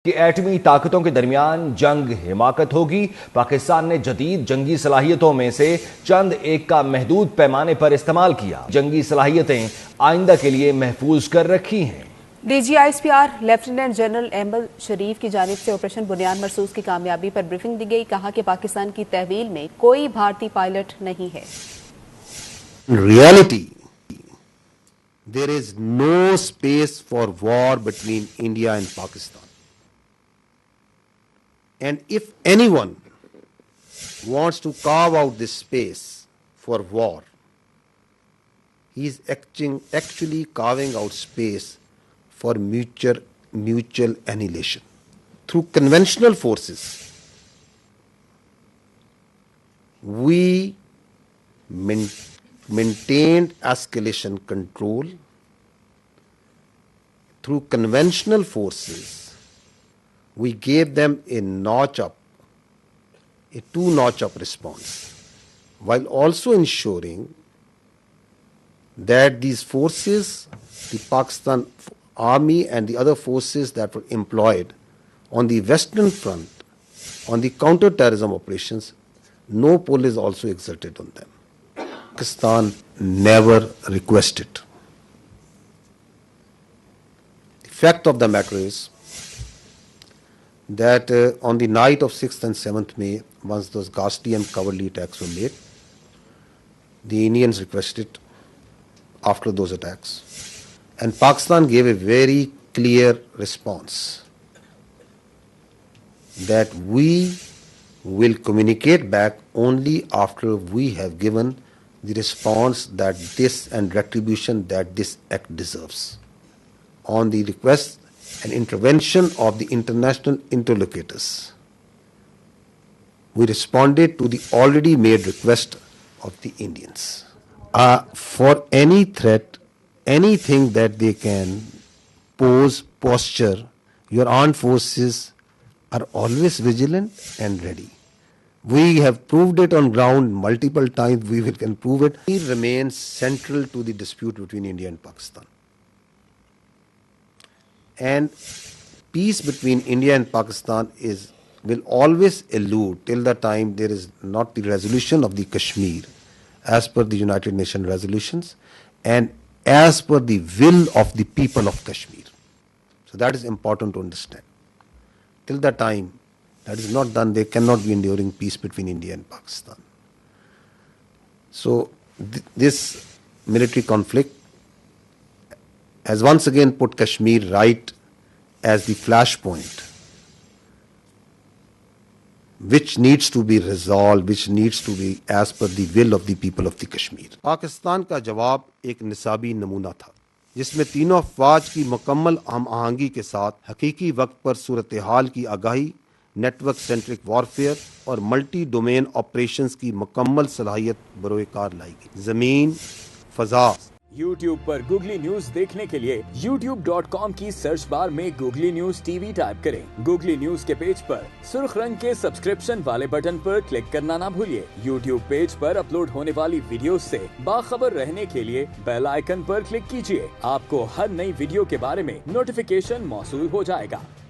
कि एटमी ताकतों के दरमियान जंग हिमाकत होगी। पाकिस्तान ने जदीद जंगी सलाहियतों में से चंद एक का महदूद पैमाने पर इस्तेमाल किया। जंगी सलाहियतें आइंदा के लिए महफूज कर रखी हैं। DG ISPR lieutenant general Ahmed Sharif की जानिब से ऑपरेशन बुनियान मरसूस की कामयाबी पर ब्रीफिंग दी गई। कहा कि पाकिस्तान की तहवील में कोई भारतीय पायलट नहीं है। Reality there is no space for war between India and Pakistan. And if anyone wants to carve out this space for war, he is actually carving out space for mutual annihilation. Through conventional forces, we maintained escalation control. Through conventional forces, we gave them a two-notch up response, while also ensuring that these forces, the Pakistan Army and the other forces that were employed on the Western Front, on the counter-terrorism operations, no pull is also exerted on them. Pakistan never requested. The fact of the matter is that on the night of 6th and 7th May, once those ghastly and cowardly attacks were made, the Indians requested after those attacks, and Pakistan gave a very clear response that we will communicate back only after we have given the response that this and retribution that this act deserves. On the request and intervention of the international interlocutors, we responded to the already made request of the Indians. For any threat, anything that they can posture, your armed forces are always vigilant and ready. We have proved it on ground multiple times. We can prove it. It remains central to the dispute between India and Pakistan. And peace between India and Pakistan will always elude till the time there is not the resolution of the Kashmir as per the United Nations resolutions and as per the will of the people of Kashmir. So that is important to understand. Till the time that is not done, there cannot be enduring peace between India and Pakistan. So this military conflict has once again put Kashmir right as the flashpoint, which needs to be resolved, which needs to be as per the will of the people of the Kashmir. Pakistan का जवाब एक निसाबी नमूना था, जिसमें तीनों अफवाज की मुकम्मल हम आहंगी के साथ हकीकी वक्त पर सूरत हाल की आगाही, नेटवर्क सेंट्रिक वॉरफेयर और मल्टी डोमेन ऑपरेशंस की मुकम्मल सलाहियत बरोकार लाई गई। जमीन, फजा। YouTube पर Googly न्यूज देखने के लिए youtube.com की सर्च बार में Googly न्यूज TV टाइप करें। Googly न्यूज के पेज पर सुर्ख रंग के सब्सक्रिप्शन वाले बटन पर क्लिक करना ना भूलिए। YouTube पेज पर अपलोड होने वाली वीडियोस से बाखबर रहने के लिए बेल आइकन पर क्लिक कीजिए। आपको हर नई वीडियो के बारे में नोटिफिकेशन मौसूल हो जाएगा।